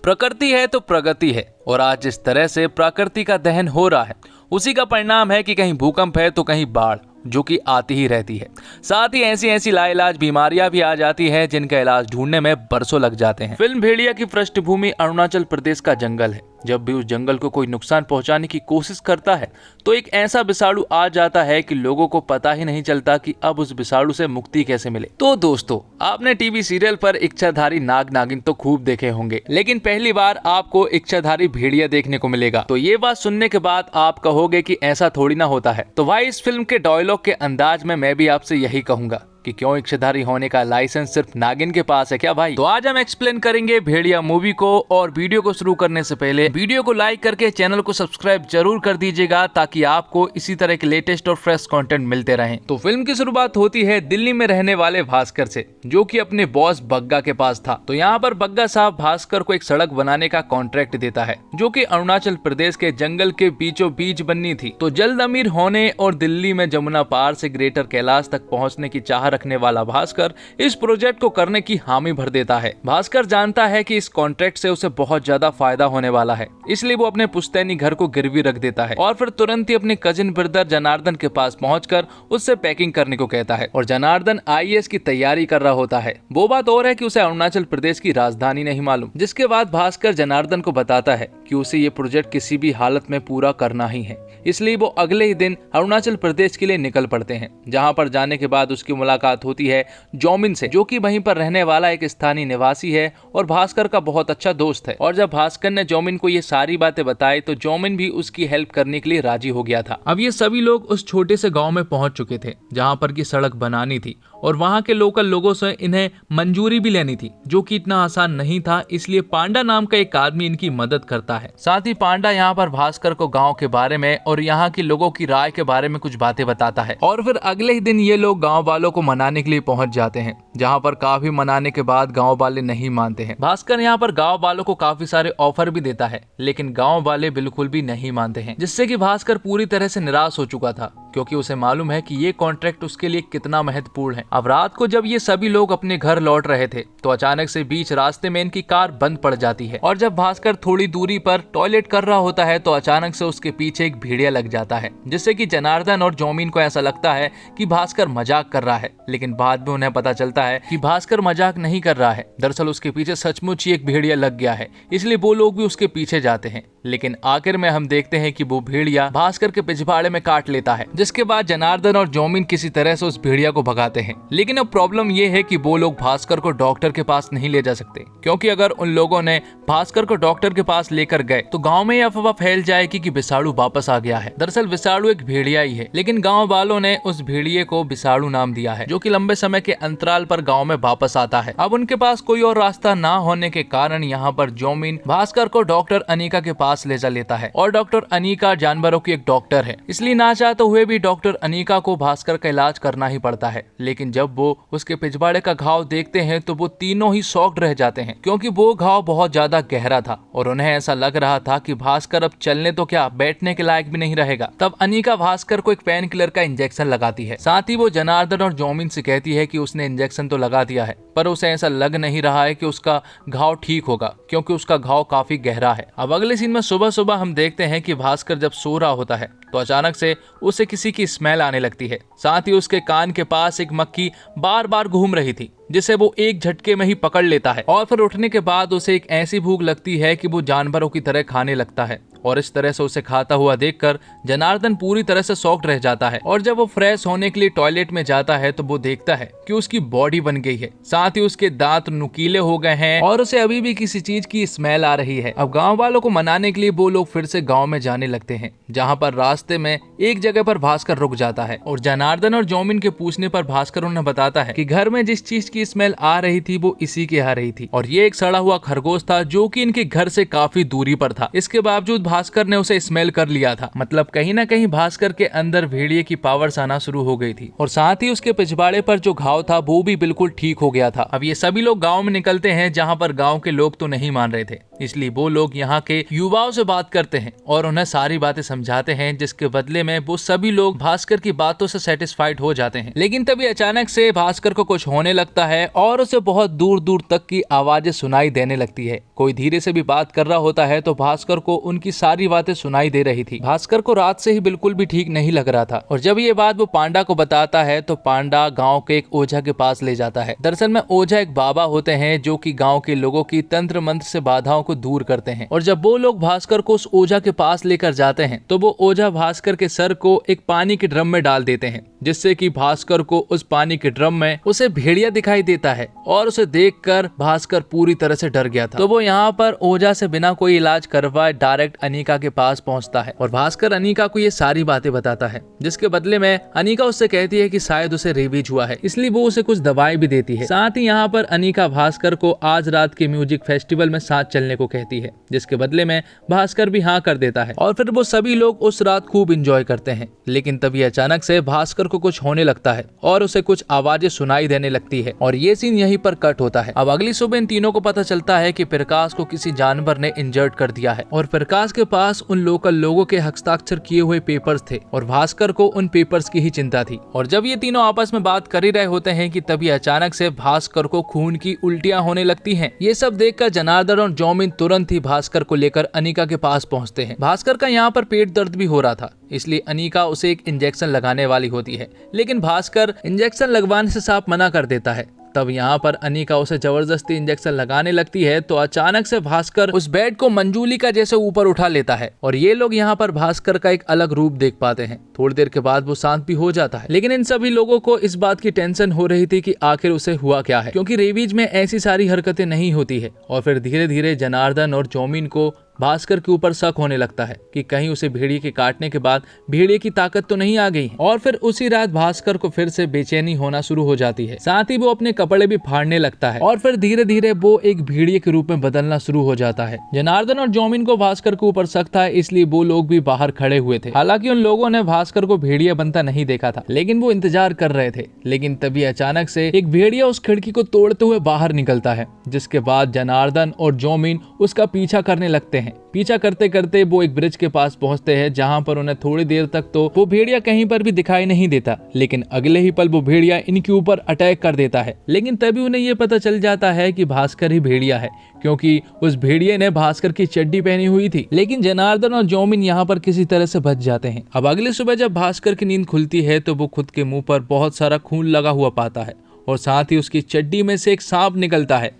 प्रकृति है तो प्रगति है, और आज जिस तरह से प्रकृति का दहन हो रहा है उसी का परिणाम है कि कहीं भूकंप है तो कहीं बाढ़, जो कि आती ही रहती है। साथ ही ऐसी ऐसी लाइलाज बीमारियां भी आ जाती है जिनका इलाज ढूंढने में बरसों लग जाते हैं। फिल्म भेड़िया की पृष्ठभूमि अरुणाचल प्रदेश का जंगल है। जब भी उस जंगल को कोई नुकसान पहुंचाने की कोशिश करता है तो एक ऐसा विषाणु आ जाता है कि लोगों को पता ही नहीं चलता कि अब उस विषाणु से मुक्ति कैसे मिले। तो दोस्तों, आपने टीवी सीरियल पर इच्छाधारी नाग नागिन तो खूब देखे होंगे, लेकिन पहली बार आपको इच्छाधारी भेड़िया देखने को मिलेगा। तो ये बात सुनने के बाद आप कहोगे कि ऐसा थोड़ी ना होता है। तो भाई, इस फिल्म के डायलॉग के अंदाज में मैं भी आपसे यही कहूंगा कि क्यों इच्छाधारी होने का लाइसेंस सिर्फ नागिन के पास है क्या भाई। तो आज हम एक्सप्लेन करेंगे भेड़िया मूवी को, और वीडियो को शुरू करने से पहले वीडियो को लाइक करके चैनल को सब्सक्राइब जरूर कर दीजिएगा ताकि आपको इसी तरह के लेटेस्ट और फ्रेश कंटेंट मिलते रहें। तो फिल्म की शुरुआत होती है दिल्ली में रहने वाले भास्कर से, जो कि अपने बॉस बग्गा के पास था। तो यहाँ पर बग्गा साहब भास्कर को एक सड़क बनाने का कॉन्ट्रैक्ट देता है, जो कि अरुणाचल प्रदेश के जंगल के बीचों बीच बननी थी। तो जल्द अमीर होने और दिल्ली में जमुना पार से ग्रेटर कैलाश तक पहुँचने की चाह रखने वाला भास्कर इस प्रोजेक्ट को करने की हामी भर देता है। भास्कर जानता है कि इस कॉन्ट्रैक्ट से उसे बहुत ज्यादा फायदा होने वाला है, इसलिए वो अपने पुश्तैनी घर को गिरवी रख देता है और फिर तुरंत ही अपने कजिन ब्रदर जनार्दन के पास पहुंचकर उससे पैकिंग करने को कहता है। और जनार्दन आईएएस की तैयारी कर रहा होता है। वो बात और है कि उसे अरुणाचल प्रदेश की राजधानी नहीं मालूम। जिसके बाद भास्कर जनार्दन को बताता है कि उसे ये प्रोजेक्ट किसी भी हालत में पूरा करना ही है, इसलिए वो अगले ही दिन अरुणाचल प्रदेश के लिए निकल पड़ते हैं। जहाँ पर जाने के बाद उसकी मुलाकात होती है जोमिन से, जो कि वहीं पर रहने वाला एक स्थानीय निवासी है और भास्कर का बहुत अच्छा दोस्त है। और जब भास्कर ने जोमिन को ये सारी बातें बताई तो जोमिन भी उसकी हेल्प करने के लिए राजी हो गया था। अब ये सभी लोग उस छोटे से गांव में पहुंच चुके थे जहां पर की सड़क बनानी थी, और वहां के लोकल लोगों से इन्हें मंजूरी भी लेनी थी, जो कि इतना आसान नहीं था। इसलिए पांडा नाम का एक आदमी इनकी मदद करता है। साथ ही पांडा यहाँ पर भास्कर को गाँव के बारे में और यहाँ के लोगों की राय के बारे में कुछ बातें बताता है। और फिर अगले ही दिन ये लोग गाँव वालों को मनाने के लिए पहुंच जाते हैं, जहां पर काफी मनाने के बाद गांव वाले नहीं मानते हैं। भास्कर यहां पर गांव वालों को काफी सारे ऑफर भी देता है, लेकिन गांव वाले बिल्कुल भी नहीं मानते हैं, जिससे कि भास्कर पूरी तरह से निराश हो चुका था, क्योंकि उसे मालूम है कि ये कॉन्ट्रैक्ट उसके लिए कितना महत्वपूर्ण है। अब रात को जब ये सभी लोग अपने घर लौट रहे थे तो अचानक से बीच रास्ते में इनकी कार बंद पड़ जाती है, और जब भास्कर थोड़ी दूरी पर टॉयलेट कर रहा होता है तो अचानक से उसके पीछे एक भेड़िया लग जाता है, जिससे कि जनार्दन और जोमिन को ऐसा लगता है कि भास्कर मजाक कर रहा है। लेकिन बाद में उन्हें पता चलता है कि भास्कर मजाक नहीं कर रहा है, दरअसल उसके पीछे सचमुच ही एक भेड़िया लग गया है। इसलिए वो लोग भी उसके पीछे जाते हैं, लेकिन आखिर में हम देखते हैं कि वो भेड़िया भास्कर के पिछवाड़े में काट लेता है। जिसके बाद जनार्दन और जोमिन किसी तरह से उस भेड़िया को भगाते हैं। लेकिन अब प्रॉब्लम ये है कि वो लोग भास्कर को डॉक्टर के पास नहीं ले जा सकते, क्योंकि अगर उन लोगों ने भास्कर को डॉक्टर के पास लेकर गए तो गाँव में अफवाह फैल जाएगी कि विषाणु वापस आ गया है। दरअसल विषाणु एक भेड़िया ही है, लेकिन गाँव वालों ने उस भेड़िए को विषाणु नाम दिया है, जो कि लंबे समय के अंतराल पर गाँव में वापस आता है। अब उनके पास कोई और रास्ता ना होने के कारण यहाँ पर जोमिन भास्कर को डॉक्टर अनीका के पास ले जा लेता है, और डॉक्टर अनीका जानवरों की एक डॉक्टर है, इसलिए ना चाहते हुए भी डॉक्टर अनीका को भास्कर का इलाज करना ही पड़ता है। लेकिन जब वो उसके पिछवाड़े का घाव देखते हैं तो वो तीनों ही शॉक्ड रह जाते हैं, क्योंकि वो घाव बहुत ज्यादा गहरा था और उन्हें ऐसा लग रहा था कि भास्कर अब चलने तो क्या बैठने के लायक भी नहीं रहेगा। तब अनीका भास्कर को एक पेन किलर का इंजेक्शन लगाती है। साथ ही वो जनार्दन और जोमिन से कहती है कि उसने इंजेक्शन तो लगा दिया है, पर उसे ऐसा लग नहीं रहा है कि उसका घाव ठीक होगा, क्योंकि उसका घाव काफी गहरा है। अब अगले सीन में सुबह सुबह हम देखते हैं कि भास्कर जब सो रहा होता है तो अचानक से उसे किसी की स्मेल आने लगती है। साथ ही उसके कान के पास एक मक्खी बार बार घूम रही थी, जिसे वो एक झटके में ही पकड़ लेता है। और फिर उठने के बाद उसे एक ऐसी भूख लगती है कि वो जानवरों की तरह खाने लगता है, और इस तरह से उसे खाता हुआ देखकर जनार्दन पूरी तरह से शॉक्ड रह जाता है। और जब वो फ्रेश होने के लिए टॉयलेट में जाता है तो वो देखता है कि उसकी बॉडी बन गई है, साथ ही उसके दांत नुकीले हो गए हैं और उसे अभी भी किसी चीज की स्मेल आ रही है। अब गांव वालों को मनाने के लिए वो लोग फिर से गांव में जाने लगते हैं, जहां पर रास्ते में एक जगह पर भास्कर रुक जाता है, और जनार्दन और जोमिन के पूछने पर भास्कर उन्हें बताता है कि घर में जिस चीज की स्मेल आ रही थी वो इसी की आ रही थी, और ये एक सड़ा हुआ खरगोश था जो कि इनके घर से काफी दूरी पर था। इसके बावजूद भास्कर ने उसे स्मेल कर लिया था, मतलब कहीं ना कहीं भास्कर के अंदर भेड़िए की पावर्स आना शुरू हो गई थी, और साथ ही उसके पिछवाड़े पर जो घाव था वो भी बिल्कुल ठीक हो गया था। अब ये सभी लोग गांव में निकलते हैं, जहां पर गांव के लोग तो नहीं मान रहे थे, इसलिए वो लोग यहाँ के युवाओं से बात करते हैं और उन्हें सारी बातें समझाते हैं, जिसके बदले में वो सभी लोग भास्कर की बातों से सेटिस्फाइड हो जाते हैं। लेकिन तभी अचानक से भास्कर को कुछ होने लगता है और उसे बहुत दूर दूर तक की आवाजें सुनाई देने लगती है। कोई धीरे से भी बात कर रहा होता है तो भास्कर को उनकी सारी बातें सुनाई दे रही थी। भास्कर को रात से ही बिल्कुल भी ठीक नहीं लग रहा था और जब ये बात वो पांडा को बताता है तो पांडा गाँव के एक ओझा के पास ले जाता है। दरअसल में ओझा एक बाबा होते हैं जो कि गाँव के लोगों की तंत्र मंत्र से बाधाओं को दूर करते हैं। और जब वो लोग भास्कर को उस ओझा के पास लेकर जाते हैं तो वो ओझा भास्कर के सर को एक पानी के ड्रम में डाल देते हैं, जिससे कि भास्कर को उस पानी के ड्रम में उसे भेड़िया दिखाई देता है और उसे देखकर भास्कर पूरी तरह से डर गया था। तो वो यहाँ पर ओझा से बिना कोई इलाज करवाए डायरेक्ट अनीका के पास पहुँचता है और भास्कर अनीका को ये सारी बातें बताता है, जिसके बदले में अनीका उससे कहती है कि शायद उसे रेबीज हुआ है, इसलिए वो उसे कुछ दवाई भी देती है। साथ ही यहाँ पर अनीका भास्कर को आज रात के म्यूजिक फेस्टिवल में साथ चलने को कहती है, जिसके बदले में भास्कर भी हाँ कर देता है और फिर वो सभी लोग उस रात खूब इंजॉय करते हैं। लेकिन तभी अचानक से भास्कर को कुछ होने लगता है और उसे कुछ आवाजें सुनाई देने लगती है और ये सीन यहीं पर कट होता है। अब अगली सुबह इन तीनों को पता चलता है कि प्रकाश को किसी जानवर ने इंजर्ड कर दिया है और प्रकाश के पास उन लोकल लोगों के हस्ताक्षर किए हुए पेपर्स थे और भास्कर को उन पेपर्स की ही चिंता थी। और जब ये तीनों आपस में बात कर ही रहे होते हैं कि तभी अचानक से भास्कर को खून की उल्टियां होने लगती हैं। ये सब देखकर जनार्दन और जौमिन तुरंत ही भास्कर को लेकर अनीका के पास पहुंचते हैं। भास्कर का यहाँ पर पेट दर्द भी हो रहा था, इसलिए अनीका उसे एक इंजेक्शन लगाने वाली होती है, लेकिन भास्कर इंजेक्शन लगवाने से साफ मना कर देता है। तब यहाँ पर अनीका उसे जबरदस्ती इंजेक्शन लगाने लगती है तो अचानक से भास्कर उस बेड को मंजूली का जैसे ऊपर उठा लेता है और ये लोग यहाँ पर भास्कर का एक अलग रूप देख पाते हैं। थोड़ी देर के बाद वो शांत भी हो जाता है, लेकिन इन सभी लोगों को इस बात की टेंशन हो रही थी कि आखिर उसे हुआ क्या है, क्योंकि रेबीज में ऐसी सारी हरकतें नहीं होती है। और फिर धीरे धीरे जनार्दन और जौमिन को भास्कर के ऊपर शक होने लगता है कि कहीं उसे भेड़िए के काटने के बाद भेड़िए की ताकत तो नहीं आ गई। और फिर उसी रात भास्कर को फिर से बेचैनी होना शुरू हो जाती है, साथ ही वो अपने कपड़े भी फाड़ने लगता है और फिर धीरे धीरे वो एक भेड़िए के रूप में बदलना शुरू हो जाता है। जनार्दन और जौमिन को भास्कर के ऊपर शक था, इसलिए वो लोग भी बाहर खड़े हुए थे। हालांकि उन लोगों ने भास्कर को भेड़िया बनता नहीं देखा था, लेकिन वो इंतजार कर रहे थे। लेकिन तभी अचानक से एक भेड़िया उस खिड़की को तोड़ते हुए बाहर निकलता है, जिसके बाद जनार्दन और जौमिन उसका पीछा करने लगते हैं। पीछा करते करते वो एक ब्रिज के पास पहुंचते हैं, जहां पर उन्हें थोड़ी देर तक तो वो भेड़िया कहीं पर भी दिखाई नहीं देता, लेकिन अगले ही पल वो भेड़िया इनके ऊपर अटैक कर देता है। लेकिन तभी उन्हें ये पता चल जाता है कि भास्कर ही भेड़िया है, क्योंकि उस भेड़िए ने भास्कर की चड्डी पहनी हुई थी। लेकिन जनार्दन और जौमिन यहाँ पर किसी तरह से बच जाते हैं। अब अगली सुबह जब भास्कर की नींद खुलती है तो वो खुद के मुंह पर बहुत सारा खून लगा हुआ पाता है और साथ ही उसकी चड्डी में से एक सांप निकलता है।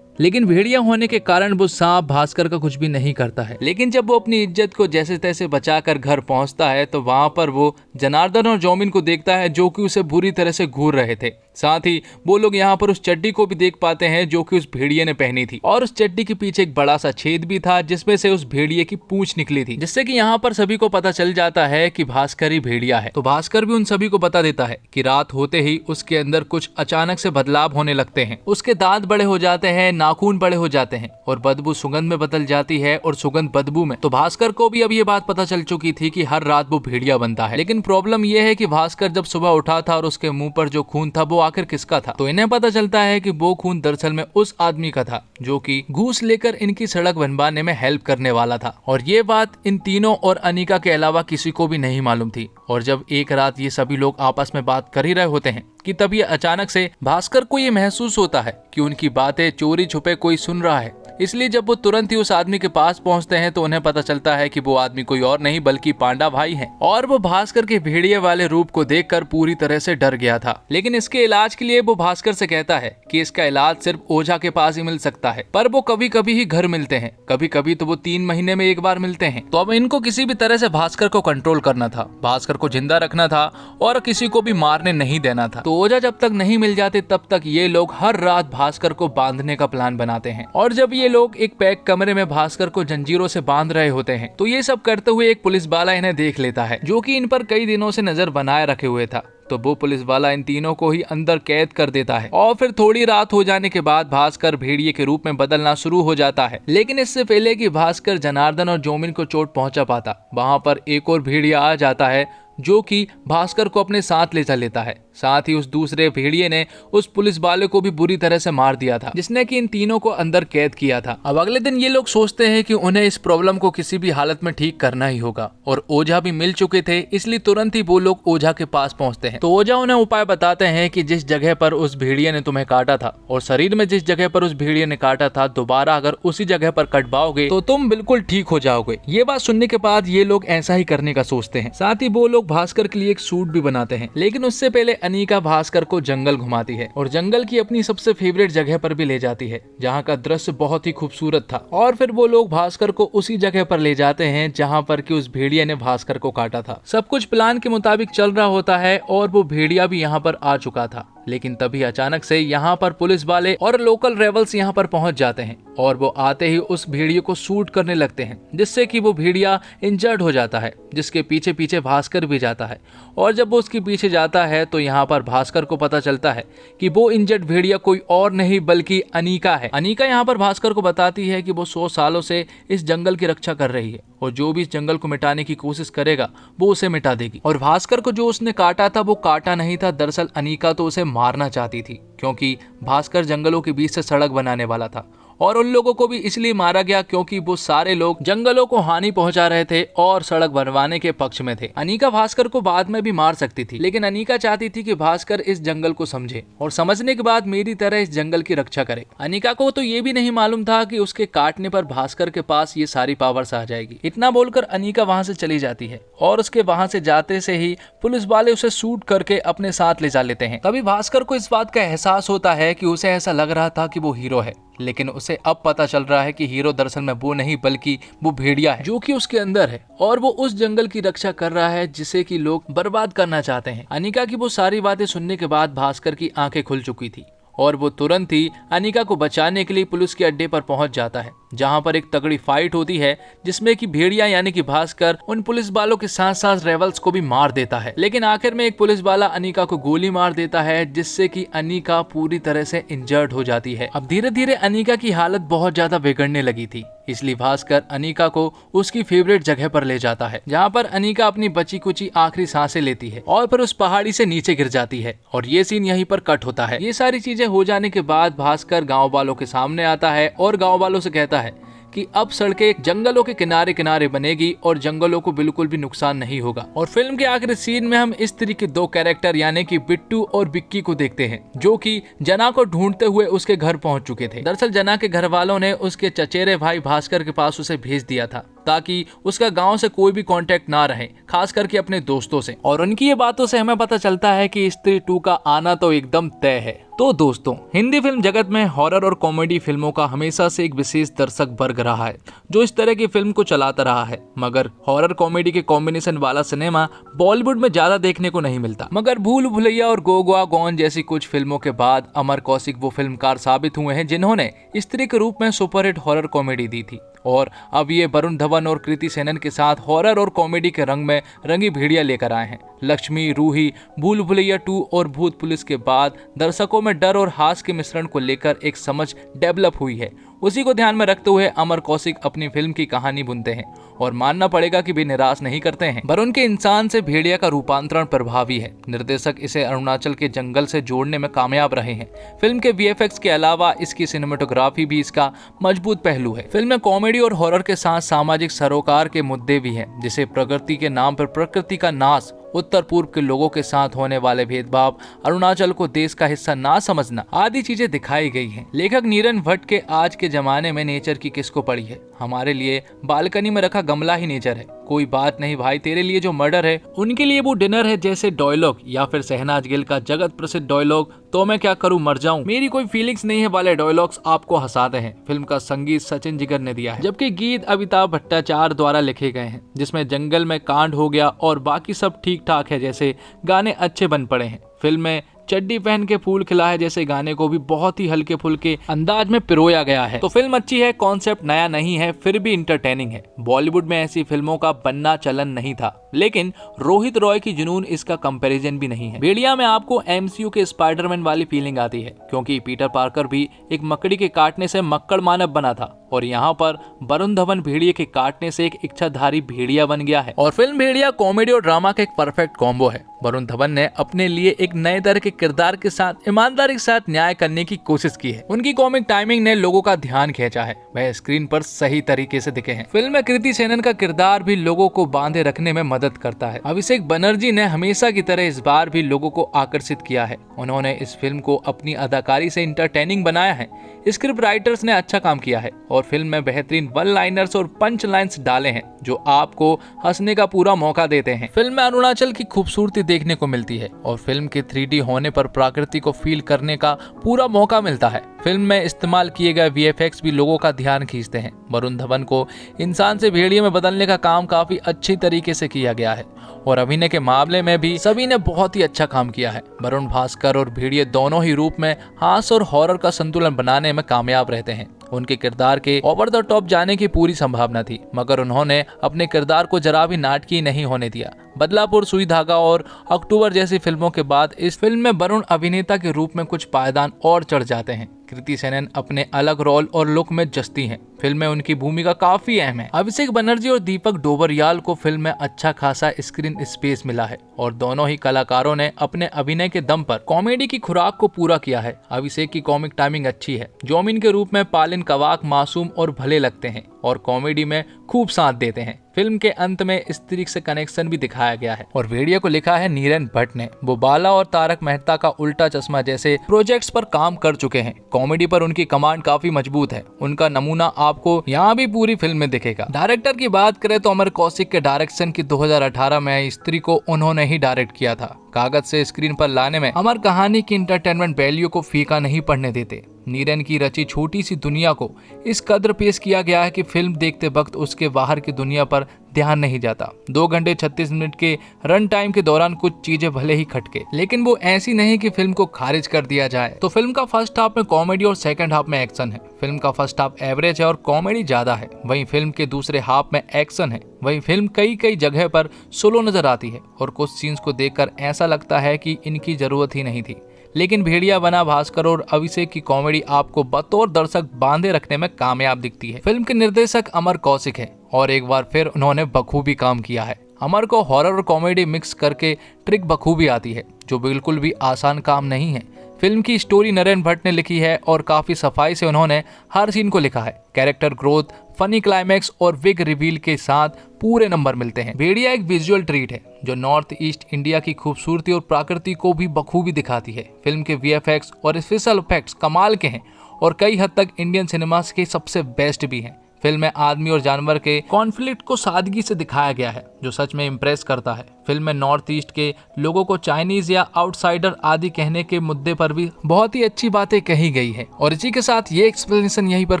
लेकिन भेड़िया होने के कारण वो सांप भास्कर का कुछ भी नहीं करता है। लेकिन जब वो अपनी इज्जत को जैसे तैसे बचाकर घर पहुंचता है तो वहां पर वो जनार्दन और जौमिन को देखता है, जो कि उसे बुरी तरह से घूर रहे थे। साथ ही वो लोग यहाँ पर उस चड्डी को भी देख पाते हैं जो कि उस भेड़िए ने पहनी थी, और उस चड्डी के पीछे एक बड़ा सा छेद भी था जिसमें से उस भेड़िए की पूंछ निकली थी, जिससे कि यहाँ पर सभी को पता चल जाता है कि भास्कर ही भेड़िया है। तो भास्कर भी उन सभी को बता देता है कि रात होते ही उसके अंदर कुछ अचानक से बदलाव होने लगते हैं। उसके दांत बड़े हो जाते हैं, नाखून बड़े हो जाते हैं और बदबू सुगंध में बदल जाती है और सुगंध बदबू में। तो भास्कर को भी अब ये बात पता चल चुकी थी कि हर रात वो भेड़िया बनता है। लेकिन प्रॉब्लम ये है कि भास्कर जब सुबह उठा था और उसके मुंह पर जो खून था वो आखिर किसका था। तो इन्हें पता चलता है कि वो खून दरअसल में उस आदमी का था जो कि घूस लेकर इनकी सड़क बनवाने में हेल्प करने वाला था। और ये बात इन तीनों और अनीका के अलावा किसी को भी नहीं मालूम थी। और जब एक रात ये सभी लोग आपस में बात कर ही रहे होते हैं कि तभी अचानक से भास्कर को ये महसूस होता है कि उनकी बातें चोरी छुपे कोई सुन रहा है। इसलिए जब वो तुरंत ही उस आदमी के पास पहुंचते हैं तो उन्हें पता चलता है कि वो आदमी कोई और नहीं बल्कि पांडा भाई हैं। और वो भास्कर के भेड़िए वाले रूप को देखकर पूरी तरह से डर गया था। लेकिन इसके इलाज के लिए वो भास्कर से कहता है कि इसका इलाज सिर्फ ओझा के पास ही मिल सकता है, पर वो कभी कभी ही घर मिलते हैं, कभी कभी तो वो 3 महीने में एक बार मिलते हैं। तो अब इनको किसी भी तरह से भास्कर को कंट्रोल करना था, भास्कर को जिंदा रखना था और किसी को भी मारने नहीं देना था। तो ओझा जब तक नहीं मिल जाते तब तक ये लोग हर रात भास्कर को बांधने का प्लान बनाते हैं। और जब ये लोग एक पैक कमरे में भास्कर को जंजीरों से बांध रहे होते हैं तो ये सब करते हुए एक पुलिस वाला इन्हें देख लेता है, जो कि इन पर कई दिनों से नजर बनाए रखे हुए था। तो वो पुलिस वाला इन तीनों को ही अंदर कैद कर देता है और फिर थोड़ी रात हो जाने के बाद भास्कर भेड़िए के रूप में बदलना शुरू हो जाता है। लेकिन इससे पहले कि भास्कर जनार्दन और जोमिन को चोट पहुंचा पाता, वहां पर एक और भेड़िया आ जाता है जो कि भास्कर को अपने साथ ले चल लेता है। साथ ही उस दूसरे भेड़िए ने उस पुलिस वाले को भी बुरी तरह से मार दिया था जिसने कि इन तीनों को अंदर कैद किया था। अब अगले दिन ये लोग सोचते हैं कि उन्हें इस प्रॉब्लम को किसी भी हालत में ठीक करना ही होगा और ओझा भी मिल चुके थे, इसलिए तुरंत ही वो लोग ओझा के पास पहुंचते हैं। तो ओझा उन्हें उपाय बताते हैं कि जिस जगह पर उस भेड़िए ने तुम्हें काटा था और शरीर में जिस जगह पर उस भेड़िए ने काटा था, दोबारा अगर उसी जगह पर कटवाओगे तो तुम बिल्कुल ठीक हो जाओगे। ये बात सुनने के बाद ये लोग ऐसा ही करने का सोचते हैं। साथ ही वो लोग भास्कर के लिए एक सूट भी बनाते हैं। लेकिन उससे पहले अनिका भास्कर को जंगल घुमाती है और जंगल की अपनी सबसे फेवरेट जगह पर भी ले जाती है जहाँ का दृश्य बहुत ही खूबसूरत था। और फिर वो लोग भास्कर को उसी जगह पर ले जाते हैं जहाँ पर कि उस भेड़िया ने भास्कर को काटा था। सब कुछ प्लान के मुताबिक चल रहा होता है और वो भेड़िया भी यहाँ पर आ चुका था। लेकिन तभी अचानक से यहाँ पर पुलिस वाले और लोकल रेबल्स यहाँ पर पहुंच जाते हैं और वो आते ही उस भेड़िए को शूट करने लगते हैं जिससे कि वो भेड़िया इंजर्ड हो जाता है, जिसके पीछे पीछे भास्कर भी जाता है। और जब वो उसके पीछे जाता है तो यहाँ पर भास्कर को पता चलता है कि वो इंजर्ड भेड़िया कोई और नहीं बल्कि अनिका है। अनिका यहाँ पर भास्कर को बताती है कि वो 100 सालों से इस जंगल की रक्षा कर रही है और जो भी इस जंगल को मिटाने की कोशिश करेगा वो उसे मिटा देगी। और भास्कर को जो उसने काटा था वो काटा नहीं था, दरअसल अनिका तो उसे मारना चाहती थी क्योंकि भास्कर जंगलों के बीच से सड़क बनाने वाला था। और उन लोगों को भी इसलिए मारा गया क्योंकि वो सारे लोग जंगलों को हानि पहुंचा रहे थे और सड़क बनवाने के पक्ष में थे। अनिका भास्कर को बाद में भी मार सकती थी, लेकिन अनिका चाहती थी कि भास्कर इस जंगल को समझे और समझने के बाद मेरी तरह इस जंगल की रक्षा करे। अनिका को तो ये भी नहीं मालूम था कि उसके काटने पर भास्कर के पास ये सारी पावर्स आ जाएगी। इतना बोलकर अनिका वहां से चली जाती है और उसके वहां से जाते से ही पुलिस वाले उसे शूट करके अपने साथ ले जा लेते हैं। तभी भास्कर को इस बात का एहसास होता है कि उसे ऐसा लग रहा था कि वो हीरो है, लेकिन उसे अब पता चल रहा है कि हीरो दरअसल में वो नहीं बल्कि वो भेड़िया है जो कि उसके अंदर है और वो उस जंगल की रक्षा कर रहा है जिसे कि लोग बर्बाद करना चाहते हैं। अनिका की वो सारी बातें सुनने के बाद भास्कर की आंखें खुल चुकी थी और वो तुरंत ही अनिका को बचाने के लिए पुलिस के अड्डे पर पहुंच जाता है जहां पर एक तगड़ी फाइट होती है जिसमें कि भेड़िया यानी कि भास्कर उन पुलिस वालों के साथ साथ रेबल्स को भी मार देता है। लेकिन आखिर में एक पुलिस वाला अनिका को गोली मार देता है जिससे कि अनिका पूरी तरह से इंजर्ड हो जाती है। अब धीरे धीरे अनिका की हालत बहुत ज्यादा बिगड़ने लगी थी, इसलिए भास्कर अनिका को उसकी फेवरेट जगह पर ले जाता है जहाँ पर अनिका अपनी बची कुची आखिरी सांसें लेती है और फिर उस पहाड़ी से नीचे गिर जाती है और ये सीन यहीं पर कट होता है। ये सारी चीजें हो जाने के बाद भास्कर गाँव वालों के सामने आता है और गाँव वालों से कहता है कि अब सड़कें जंगलों के किनारे किनारे बनेगी और जंगलों को बिल्कुल भी नुकसान नहीं होगा। और फिल्म के आखिरी सीन में हम इस तरह के दो कैरेक्टर यानी कि बिट्टू और बिक्की को देखते हैं जो कि जना को ढूंढते हुए उसके घर पहुंच चुके थे। दरअसल जना के घर वालों ने उसके चचेरे भाई भास्कर के पास उसे भेज दिया था ताकि उसका गांव से कोई भी कांटेक्ट ना रहे, खास करके अपने दोस्तों से। और उनकी ये बातों से हमें पता चलता है कि स्त्री 2 का आना तो एकदम तय है। तो दोस्तों, हिंदी फिल्म जगत में हॉरर और कॉमेडी फिल्मों का हमेशा से एक विशेष दर्शक वर्ग रहा है जो इस तरह की फिल्म को चलाता रहा है। मगर हॉरर कॉमेडी के कॉम्बिनेशन वाला सिनेमा बॉलीवुड में ज्यादा देखने को नहीं मिलता। मगर भूल भुलैया और गोगोआ गॉन जैसी कुछ फिल्मों के बाद अमर कौशिक वो फिल्मकार साबित हुए हैं जिन्होंने स्त्री के रूप में सुपरहिट हॉरर कॉमेडी दी थी। और अब ये वरुण धवन और कृति सेनन के साथ हॉरर और कॉमेडी के रंग में रंगी भेड़िया लेकर आए हैं। लक्ष्मी, रूही, भूल भुलैया 2 और भूत पुलिस के बाद दर्शकों में डर और हास्य के मिश्रण को लेकर एक समझ डेवलप हुई है। उसी को ध्यान में रखते हुए अमर कौशिक अपनी फिल्म की कहानी बुनते हैं और मानना पड़ेगा कि वे निराश नहीं करते हैं। वरुण के इंसान से भेड़िया का रूपांतरण प्रभावी है। निर्देशक इसे अरुणाचल के जंगल से जोड़ने में कामयाब रहे हैं। फिल्म के VFX के अलावा इसकी सिनेमेटोग्राफी भी इसका मजबूत पहलू है। फिल्म में कॉमेडी और हॉरर के साथ सामाजिक सरोकार के मुद्दे भी हैं, जैसे प्रगति के नाम पर प्रकृति का नाश, उत्तर पूर्व के लोगों के साथ होने वाले भेदभाव, अरुणाचल को देश का हिस्सा ना समझना आदि चीजें दिखाई गई हैं। लेखक नीरन भट्ट के आज के जमाने में नेचर की किसको पड़ी है, हमारे लिए बालकनी में रखा गमला ही नेचर है। कोई बात नहीं भाई, तेरे लिए जो मर्डर है उनके लिए वो डिनर है जैसे डायलॉग, या फिर शहनाज गिल का जगत प्रसिद्ध डायलॉग तो मैं क्या करूं मर जाऊं, मेरी कोई फीलिंग्स नहीं है वाले डायलॉग्स आपको हंसाते हैं। फिल्म का संगीत सचिन जिगर ने दिया है, जबकि गीत अमिताभ भट्टाचार्य द्वारा लिखे गए हैं, जिसमें जंगल में कांड हो गया और बाकी सब ठीक ठाक है जैसे गाने अच्छे बन पड़े हैं। फिल्म में चड्डी पहन के फूल खिला है जैसे गाने को भी बहुत ही हल्के फुल्के अंदाज में पिरोया गया है। तो फिल्म अच्छी है, कॉन्सेप्ट नया नहीं है, फिर भी इंटरटेनिंग है। बॉलीवुड में ऐसी फिल्मों का बनना चलन नहीं था, लेकिन रोहित रॉय की जुनून इसका कंपैरिजन भी नहीं है। भेड़िया में आपको एमसीयू के स्पाइडरमैन वाली फीलिंग आती है, क्योंकि पीटर पार्कर भी एक मकड़ी के काटने से मक्कड़ मानव बना था, और यहाँ पर वरुण धवन भेड़िए के काटने से एक इच्छाधारी भेड़िया बन गया है। और फिल्म भेड़िया कॉमेडी और ड्रामा का एक परफेक्ट कॉम्बो है। वरुण धवन ने अपने लिए एक नए तरह के किरदार के साथ ईमानदारी के साथ न्याय करने की कोशिश की है। उनकी कॉमिक टाइमिंग ने लोगों का ध्यान खींचा है, वह स्क्रीन पर सही तरीके से दिखे हैं। फिल्म में कृति सेनन का किरदार भी लोगों को बांधे रखने में मदद करता है। अभिषेक बनर्जी ने हमेशा की तरह इस बार भी लोगों को आकर्षित किया है। उन्होंने इस फिल्म को अपनी अदाकारी से इंटरटेनिंग बनाया है। स्क्रिप्ट राइटर्स ने अच्छा काम किया है और फिल्म में बेहतरीन वन लाइनर्स और पंच लाइन्स डाले हैं जो आपको हंसने का पूरा मौका देते हैं। फिल्म में अरुणाचल की खूबसूरती देखने को मिलती है और फिल्म के 3D होने पर प्रकृति को फील करने का पूरा मौका मिलता है। फिल्म में इस्तेमाल किए गए VFX भी लोगों का ध्यान खींचते हैं। वरुण धवन को इंसान से भेड़िए में बदलने का काम काफी अच्छी तरीके से किया गया है और अभिनय के मामले में भी सभी ने बहुत ही अच्छा काम किया है। वरुण भास्कर और भेड़िए दोनों ही रूप में हास्य और हॉरर का संतुलन बनाने में कामयाब रहते हैं। उनके किरदार के ओवर द टॉप जाने की पूरी संभावना थी, मगर उन्होंने अपने किरदार को जरा भी नाटकीय नहीं होने दिया। बदलापुर, सुई धागा और अक्टूबर जैसी फिल्मों के बाद इस फिल्म में वरुण अभिनेता के रूप में कुछ पायदान और चढ़ जाते हैं। कृति सेनन अपने अलग रोल और लुक में जचती हैं। फिल्म में उनकी भूमिका काफी अहम है। अभिषेक बनर्जी और दीपक डोबरियाल को फिल्म में अच्छा खासा स्क्रीन स्पेस मिला है और दोनों ही कलाकारों ने अपने अभिनय के दम पर कॉमेडी की खुराक को पूरा किया है। अभिषेक की कॉमिक टाइमिंग अच्छी है। जोमिन के रूप में पालिन कवाक मासूम और भले लगते हैं और कॉमेडी में खूब साथ देते हैं। फिल्म के अंत में स्त्री से कनेक्शन भी दिखाया गया है और भेड़िया को लिखा है नीरन भट्ट ने। वो बाला और तारक मेहता का उल्टा चश्मा जैसे प्रोजेक्ट्स पर काम कर चुके हैं। कॉमेडी पर उनकी कमांड काफी मजबूत है। उनका नमूना आपको यहाँ भी पूरी फिल्म में दिखेगा। डायरेक्टर की बात करें तो अमर कौशिक के डायरेक्शन की 2018 में स्त्री को उन्होंने ही डायरेक्ट किया था। कागज से स्क्रीन पर लाने में अमर कहानी की इंटरटेनमेंट वैल्यू को फीका नहीं पड़ने देते। नीरन की रची छोटी सी दुनिया को इस कदर पेश किया गया है कि फिल्म देखते वक्त उसके बाहर की दुनिया पर ध्यान नहीं जाता। 2 घंटे 36 मिनट के रन टाइम के दौरान कुछ चीजें भले ही खटके, लेकिन वो ऐसी नहीं कि फिल्म को खारिज कर दिया जाए। तो फिल्म का फर्स्ट हाफ में कॉमेडी और सेकंड हाफ में एक्शन है। फिल्म का फर्स्ट हाफ एवरेज है और कॉमेडी ज्यादा है। वहीं फिल्म के दूसरे हाफ में एक्शन है। वहीं फिल्म कई जगह पर स्लो नजर आती है और कुछ सीन्स को देखकर ऐसा लगता है कि इनकी जरूरत ही नहीं थी। लेकिन भेड़िया बना भास्कर और अभिषेक की कॉमेडी आपको बतौर दर्शक बांधे रखने में कामयाब दिखती है। फिल्म के निर्देशक अमर कौशिक है और एक बार फिर उन्होंने बखूबी काम किया है। अमर को हॉरर और कॉमेडी मिक्स करके ट्रिक बखूबी आती है, जो बिल्कुल भी आसान काम नहीं है। फिल्म की स्टोरी नरेन भट्ट ने लिखी है और काफी सफाई से उन्होंने हर सीन को लिखा है। कैरेक्टर ग्रोथ, फनी क्लाइमैक्स और विग रिवील के साथ पूरे नंबर मिलते हैं। भेड़िया एक विजुअल ट्रीट है जो नॉर्थ ईस्ट इंडिया की खूबसूरती और प्रकृति को भी बखूबी दिखाती है। फिल्म के VFX और स्पेशल इफेक्ट्स कमाल के हैं और कई हद तक इंडियन सिनेमा के सबसे बेस्ट भी हैं। फिल्म में आदमी और जानवर के कॉन्फ्लिक्ट को सादगी से दिखाया गया है, जो सच में इम्प्रेस करता है। फिल्म में नॉर्थ ईस्ट के लोगों को चाइनीज या आउटसाइडर आदि कहने के मुद्दे पर भी बहुत ही अच्छी बातें कही गई है। और इसी के साथ ये एक्सप्लेनेशन यहीं पर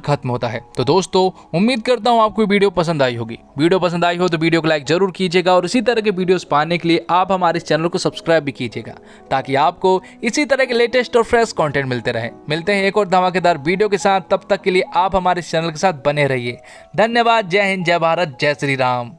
खत्म होता है। तो दोस्तों, उम्मीद करता हूँ आपको वीडियो पसंद आई होगी। वीडियो पसंद आई हो तो वीडियो को लाइक जरूर कीजिएगा और इसी तरह के वीडियोस पाने के लिए आप हमारे इस चैनल को सब्सक्राइब भी कीजिएगा, ताकि आपको इसी तरह के लेटेस्ट और फ्रेश कंटेंट मिलते रहे। मिलते हैं एक और धमाकेदार वीडियो के साथ, तब तक के लिए आप हमारे इस चैनल के साथ बने रहिए। धन्यवाद। जय हिंद, जय भारत, जय श्री राम।